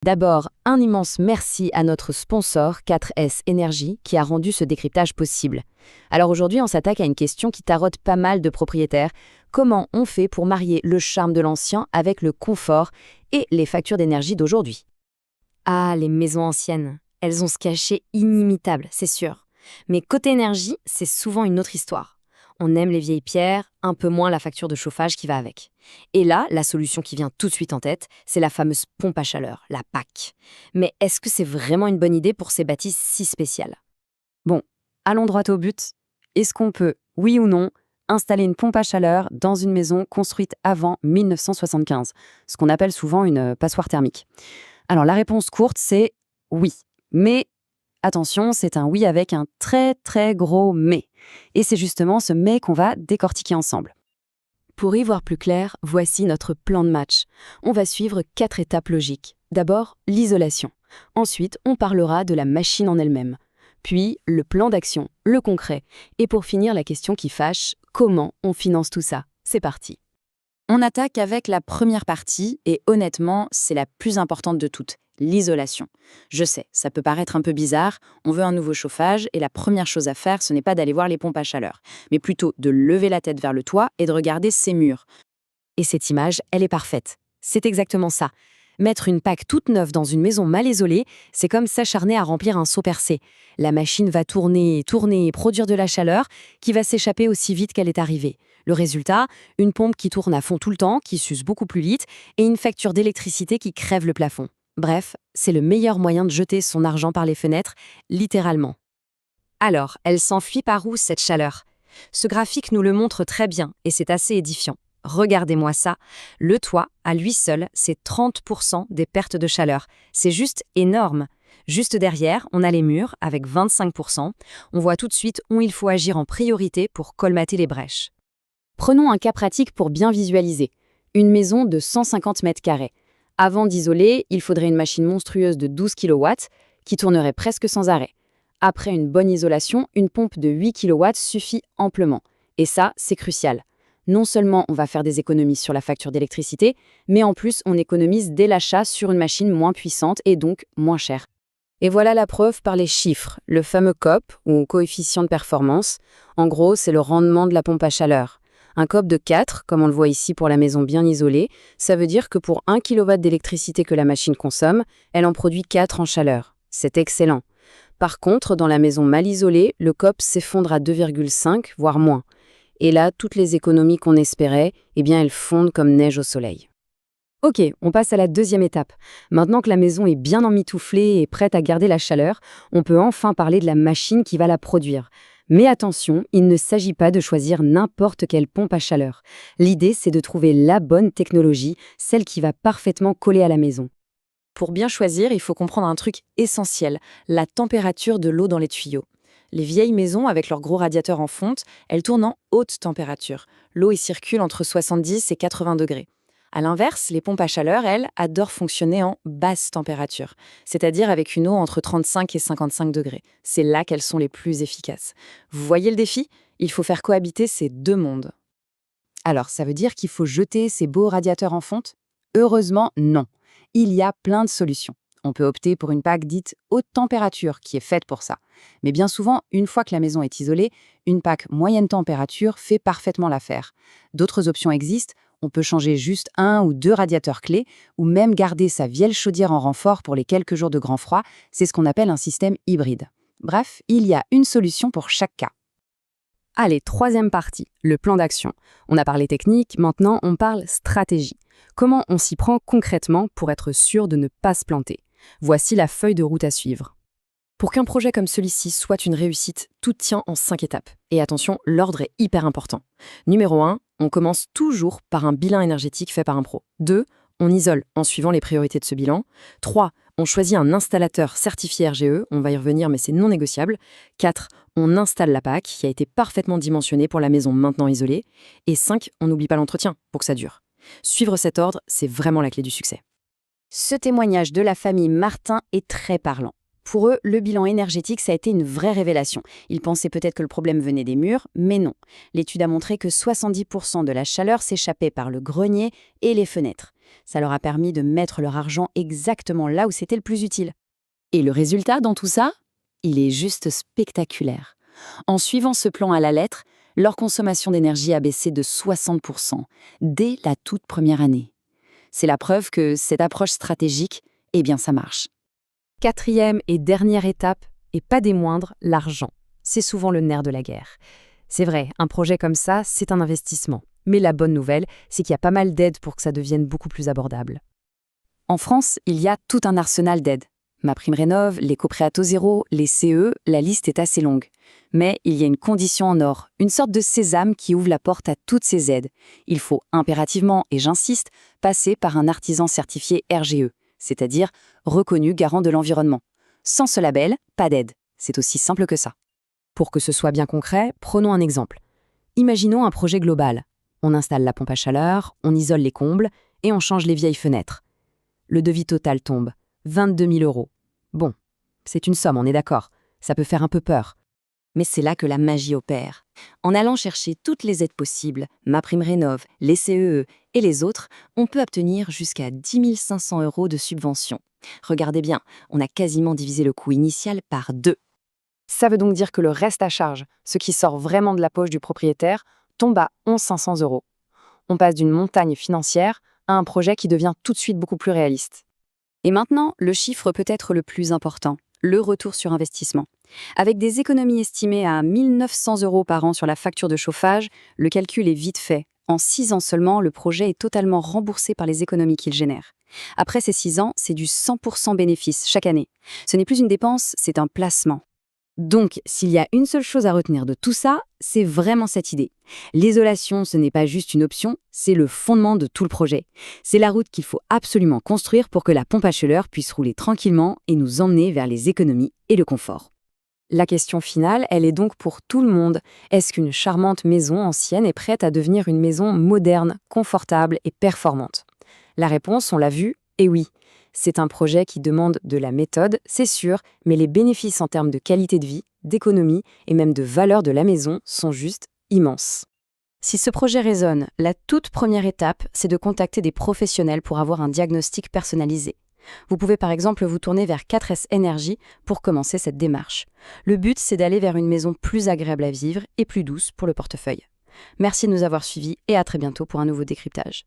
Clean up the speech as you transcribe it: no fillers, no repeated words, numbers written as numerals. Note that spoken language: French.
D'abord, un immense merci à notre sponsor 4S Énergie qui a rendu ce décryptage possible. Alors aujourd'hui, on s'attaque à une question qui taraude pas mal de propriétaires. Comment on fait pour marier le charme de l'ancien avec le confort et les factures d'énergie d'aujourd'hui? Ah, les maisons anciennes. Elles ont ce cachet inimitable, c'est sûr. Mais côté énergie, c'est souvent une autre histoire. On aime les vieilles pierres, un peu moins la facture de chauffage qui va avec. Et là, la solution qui vient tout de suite en tête, c'est la fameuse pompe à chaleur, la PAC. Mais est-ce que c'est vraiment une bonne idée pour ces bâtisses si spéciales? Bon, allons droit au but. Est-ce qu'on peut, oui ou non, installer une pompe à chaleur dans une maison construite avant 1975, ce qu'on appelle souvent une passoire thermique? Alors la réponse courte, c'est oui. Mais attention, c'est un oui avec un très très gros mais. Et c'est justement ce mais qu'on va décortiquer ensemble. Pour y voir plus clair, voici notre plan de match. On va suivre 4 étapes logiques. D'abord, l'isolation. Ensuite, on parlera de la machine en elle-même. Puis, le plan d'action, le concret. Et pour finir, la question qui fâche, comment on finance tout ça? C'est parti. On attaque avec la première partie et honnêtement, c'est la plus importante de toutes, l'isolation. Je sais, ça peut paraître un peu bizarre, on veut un nouveau chauffage et la première chose à faire, ce n'est pas d'aller voir les pompes à chaleur, mais plutôt de lever la tête vers le toit et de regarder ses murs. Et cette image, elle est parfaite. C'est exactement ça. Mettre une PAC toute neuve dans une maison mal isolée, c'est comme s'acharner à remplir un seau percé. La machine va tourner, tourner et produire de la chaleur qui va s'échapper aussi vite qu'elle est arrivée. Le résultat, une pompe qui tourne à fond tout le temps, qui s'use beaucoup plus vite, et une facture d'électricité qui crève le plafond. Bref, c'est le meilleur moyen de jeter son argent par les fenêtres, littéralement. Alors, elle s'enfuit par où cette chaleur? Ce graphique nous le montre très bien, et c'est assez édifiant. Regardez-moi ça. Le toit, à lui seul, c'est 30% des pertes de chaleur. C'est juste énorme. Juste derrière, on a les murs, avec 25%. On voit tout de suite où il faut agir en priorité pour colmater les brèches. Prenons un cas pratique pour bien visualiser. Une maison de 150 mètres carrés. Avant d'isoler, il faudrait une machine monstrueuse de 12 kW qui tournerait presque sans arrêt. Après une bonne isolation, une pompe de 8 kW suffit amplement. Et ça, c'est crucial. Non seulement on va faire des économies sur la facture d'électricité, mais en plus on économise dès l'achat sur une machine moins puissante et donc moins chère. Et voilà la preuve par les chiffres, le fameux COP, ou coefficient de performance. En gros, c'est le rendement de la pompe à chaleur. Un COP de 4, comme on le voit ici pour la maison bien isolée, ça veut dire que pour 1 kW d'électricité que la machine consomme, elle en produit 4 en chaleur. C'est excellent. Par contre, dans la maison mal isolée, le COP s'effondre à 2,5, voire moins. Et là, toutes les économies qu'on espérait, eh bien, elles fondent comme neige au soleil. Ok, on passe à la deuxième étape. Maintenant que la maison est bien emmitouflée et prête à garder la chaleur, on peut enfin parler de la machine qui va la produire. Mais attention, il ne s'agit pas de choisir n'importe quelle pompe à chaleur. L'idée, c'est de trouver la bonne technologie, celle qui va parfaitement coller à la maison. Pour bien choisir, il faut comprendre un truc essentiel, la température de l'eau dans les tuyaux. Les vieilles maisons, avec leurs gros radiateurs en fonte, elles tournent en haute température. L'eau y circule entre 70 et 80 degrés. À l'inverse, les pompes à chaleur, elles, adorent fonctionner en basse température, c'est-à-dire avec une eau entre 35 et 55 degrés. C'est là qu'elles sont les plus efficaces. Vous voyez le défi? Il faut faire cohabiter ces deux mondes. Alors, ça veut dire qu'il faut jeter ces beaux radiateurs en fonte? Heureusement, non. Il y a plein de solutions. On peut opter pour une PAC dite haute température qui est faite pour ça. Mais bien souvent, une fois que la maison est isolée, une PAC moyenne température fait parfaitement l'affaire. D'autres options existent. On peut changer juste 1 ou 2 radiateurs clés ou même garder sa vieille chaudière en renfort pour les quelques jours de grand froid. C'est ce qu'on appelle un système hybride. Bref, il y a une solution pour chaque cas. Allez, troisième partie, le plan d'action. On a parlé technique, maintenant on parle stratégie. Comment on s'y prend concrètement pour être sûr de ne pas se planter? Voici la feuille de route à suivre. Pour qu'un projet comme celui-ci soit une réussite, tout tient en 5 étapes. Et attention, l'ordre est hyper important. Numéro 1, on commence toujours par un bilan énergétique fait par un pro. 2, on isole en suivant les priorités de ce bilan. 3, on choisit un installateur certifié RGE, on va y revenir mais c'est non négociable. 4, on installe la PAC qui a été parfaitement dimensionnée pour la maison maintenant isolée. Et 5, on n'oublie pas l'entretien pour que ça dure. Suivre cet ordre, c'est vraiment la clé du succès. Ce témoignage de la famille Martin est très parlant. Pour eux, le bilan énergétique, ça a été une vraie révélation. Ils pensaient peut-être que le problème venait des murs, mais non. L'étude a montré que 70% de la chaleur s'échappait par le grenier et les fenêtres. Ça leur a permis de mettre leur argent exactement là où c'était le plus utile. Et le résultat dans tout ça? Il est juste spectaculaire. En suivant ce plan à la lettre, leur consommation d'énergie a baissé de 60% dès la toute première année. C'est la preuve que cette approche stratégique, eh bien ça marche. Quatrième et dernière étape, et pas des moindres, l'argent. C'est souvent le nerf de la guerre. C'est vrai, un projet comme ça, c'est un investissement. Mais la bonne nouvelle, c'est qu'il y a pas mal d'aides pour que ça devienne beaucoup plus abordable. En France, il y a tout un arsenal d'aides. MaPrimeRénov', l'éco-prêt à taux zéro, les CE, la liste est assez longue. Mais il y a une condition en or, une sorte de sésame qui ouvre la porte à toutes ces aides. Il faut impérativement, et j'insiste, passer par un artisan certifié RGE, c'est-à-dire reconnu garant de l'environnement. Sans ce label, pas d'aide. C'est aussi simple que ça. Pour que ce soit bien concret, prenons un exemple. Imaginons un projet global. On installe la pompe à chaleur, on isole les combles et on change les vieilles fenêtres. Le devis total tombe. 22 000 €. Bon, c'est une somme, on est d'accord. Ça peut faire un peu peur. Mais c'est là que la magie opère. En allant chercher toutes les aides possibles, MaPrimeRénov', les CEE et les autres, on peut obtenir jusqu'à 10 500 € de subvention. Regardez bien, on a quasiment divisé le coût initial par 2. Ça veut donc dire que le reste à charge, ce qui sort vraiment de la poche du propriétaire, tombe à 11 500 €. On passe d'une montagne financière à un projet qui devient tout de suite beaucoup plus réaliste. Et maintenant, le chiffre peut être le plus important, le retour sur investissement. Avec des économies estimées à 1 900 € par an sur la facture de chauffage, le calcul est vite fait. En 6 ans seulement, le projet est totalement remboursé par les économies qu'il génère. Après ces 6 ans, c'est du 100% bénéfice chaque année. Ce n'est plus une dépense, c'est un placement. Donc, s'il y a une seule chose à retenir de tout ça, c'est vraiment cette idée. L'isolation, ce n'est pas juste une option, c'est le fondement de tout le projet. C'est la route qu'il faut absolument construire pour que la pompe à chaleur puisse rouler tranquillement et nous emmener vers les économies et le confort. La question finale, elle est donc pour tout le monde. Est-ce qu'une charmante maison ancienne est prête à devenir une maison moderne, confortable et performante? La réponse, on l'a vu, est oui. C'est un projet qui demande de la méthode, c'est sûr, mais les bénéfices en termes de qualité de vie, d'économie et même de valeur de la maison sont juste immenses. Si ce projet résonne, la toute première étape, c'est de contacter des professionnels pour avoir un diagnostic personnalisé. Vous pouvez par exemple vous tourner vers 4S Énergie pour commencer cette démarche. Le but, c'est d'aller vers une maison plus agréable à vivre et plus douce pour le portefeuille. Merci de nous avoir suivis et à très bientôt pour un nouveau décryptage.